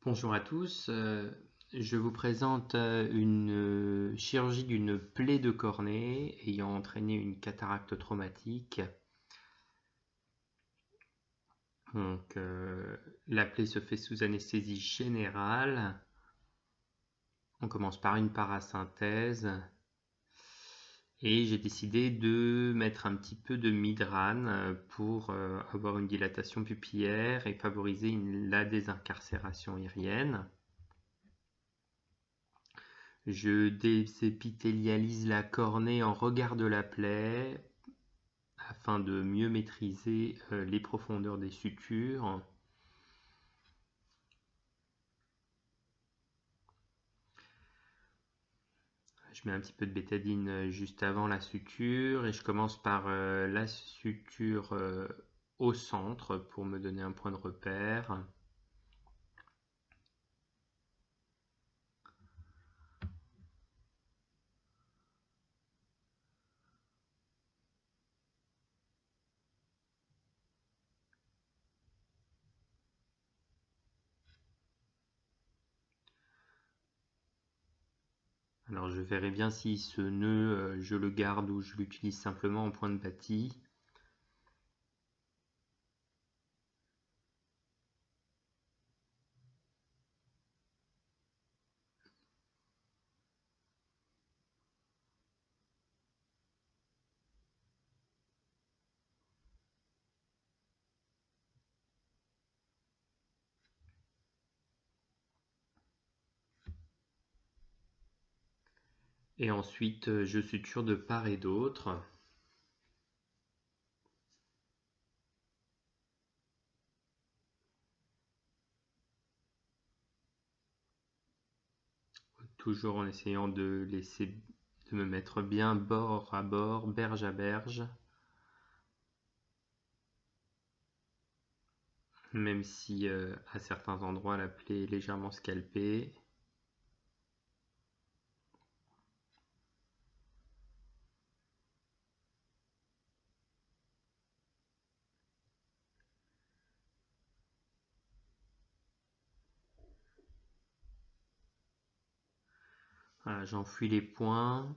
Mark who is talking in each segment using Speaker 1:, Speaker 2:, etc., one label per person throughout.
Speaker 1: Bonjour à tous, je vous présente une chirurgie d'une plaie de cornée ayant entraîné une cataracte traumatique. Donc, la plaie se fait sous anesthésie générale. On commence par une parasynthèse et j'ai décidé de mettre un petit peu de Midrane pour avoir une dilatation pupillaire et favoriser la désincarcération irienne. Je désépithélialise la cornée en regard de la plaie afin de mieux maîtriser les profondeurs des sutures. Je mets un petit peu de bétadine juste avant la suture et je commence par la suture au centre pour me donner un point de repère. Alors je verrai bien si ce nœud je le garde ou je l'utilise simplement en point de bâti. Et ensuite je suture de part et d'autre. Toujours en essayant de me mettre bien bord à bord, berge à berge, même si à certains endroits la plaie est légèrement scalpée. Voilà, j'enfuis les points.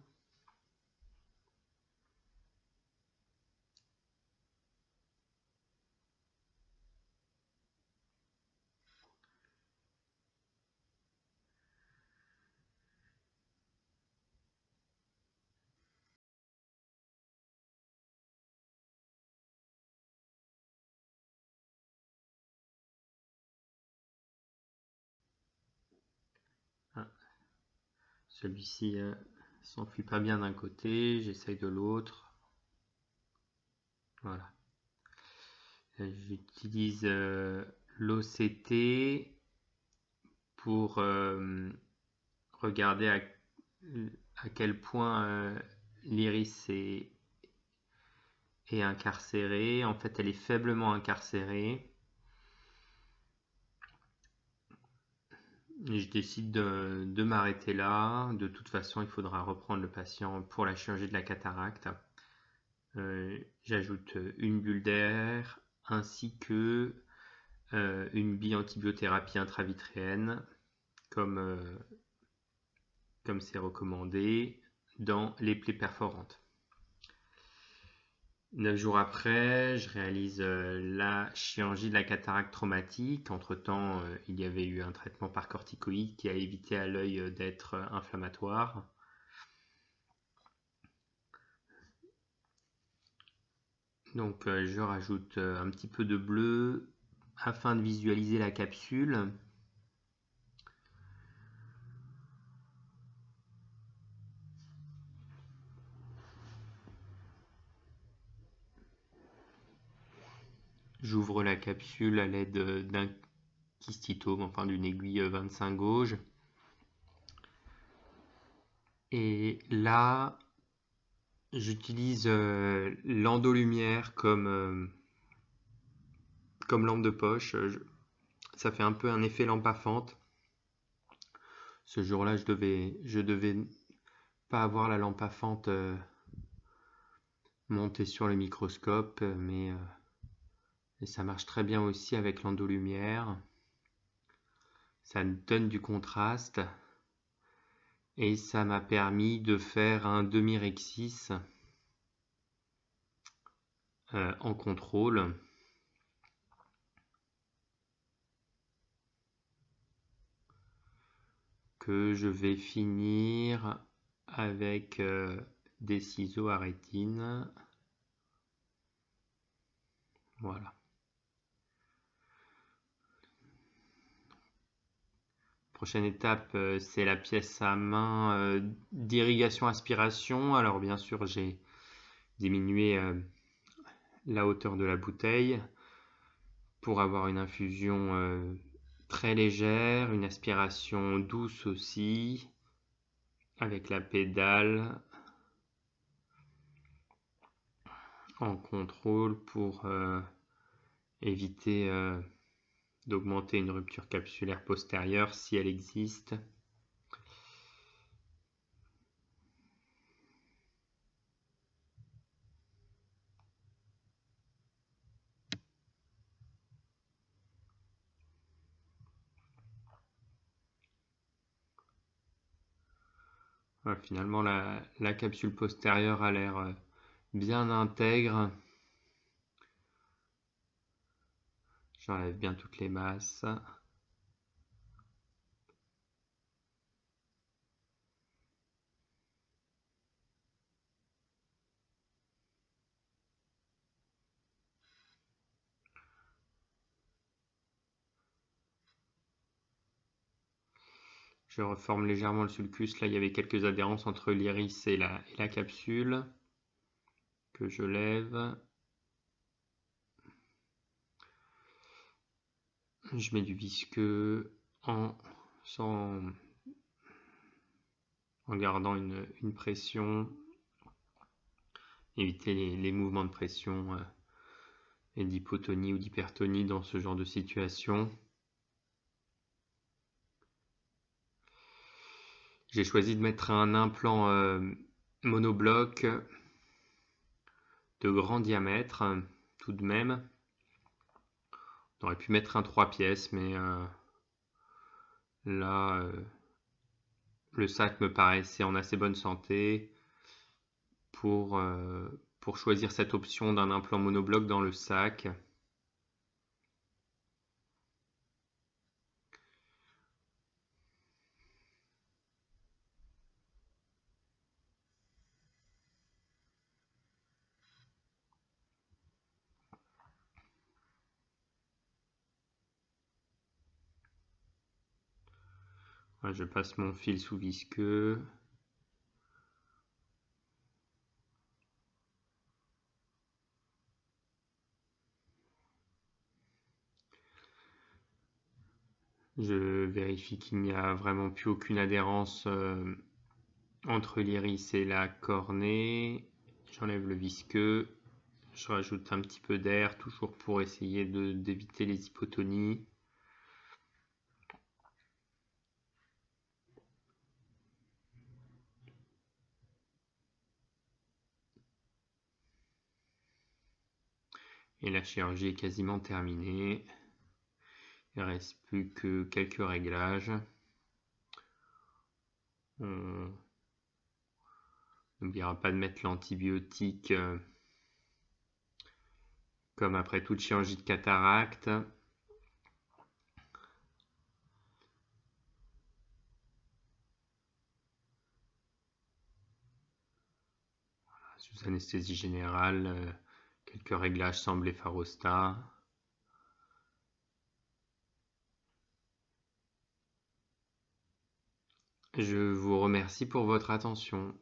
Speaker 1: Ah, celui-ci s'enfuit pas bien d'un côté, j'essaye de l'autre. Voilà. J'utilise l'OCT pour regarder à quel point l'iris est incarcérée. En fait, elle est faiblement incarcérée. Et je décide de m'arrêter là. De toute façon, il faudra reprendre le patient pour la chirurgie de la cataracte. J'ajoute une bulle d'air ainsi que une biantibiothérapie intravitréenne comme c'est recommandé dans les plaies perforantes. 9 jours après, je réalise la chirurgie de la cataracte traumatique. Entre-temps, il y avait eu un traitement par corticoïde qui a évité à l'œil d'être inflammatoire. Donc je rajoute un petit peu de bleu afin de visualiser la capsule. J'ouvre la capsule à l'aide d'un kystitome, enfin d'une aiguille 25 gauge. Et là, j'utilise l'endolumière comme lampe de poche. Ça fait un peu un effet lampe à fente. Ce jour-là, je devais pas avoir la lampe à fente montée sur le microscope, mais ça marche très bien aussi avec l'endolumière. Ça donne du contraste et ça m'a permis de faire un demi-rexis en contrôle. Que je vais finir avec des ciseaux à rétine. Voilà. Prochaine étape, c'est la pièce à main d'irrigation-aspiration. Alors bien sûr, j'ai diminué la hauteur de la bouteille pour avoir une infusion très légère, une aspiration douce aussi, avec la pédale en contrôle pour éviter d'augmenter une rupture capsulaire postérieure si elle existe. Voilà, finalement, la capsule postérieure a l'air bien intègre. J'enlève bien toutes les masses. Je reforme légèrement le sulcus. Là, il y avait quelques adhérences entre l'iris et la capsule que je lève. Je mets du visqueux en gardant une pression. Éviter les mouvements de pression et d'hypotonie ou d'hypertonie dans ce genre de situation. J'ai choisi de mettre un implant monobloc de grand diamètre, tout de même. On aurait pu mettre un 3 pièces, mais là, le sac me paraissait en assez bonne santé pour choisir cette option d'un implant monobloc dans le sac. Je passe mon fil sous visqueux. Je vérifie qu'il n'y a vraiment plus aucune adhérence entre l'iris et la cornée. J'enlève le visqueux. Je rajoute un petit peu d'air, toujours pour essayer d'éviter les hypotonies. Et la chirurgie est quasiment terminée. Il ne reste plus que quelques réglages. On n'oubliera pas de mettre l'antibiotique comme après toute chirurgie de cataracte. Sous anesthésie générale, quelques réglages sans blépharostat. Je vous remercie pour votre attention.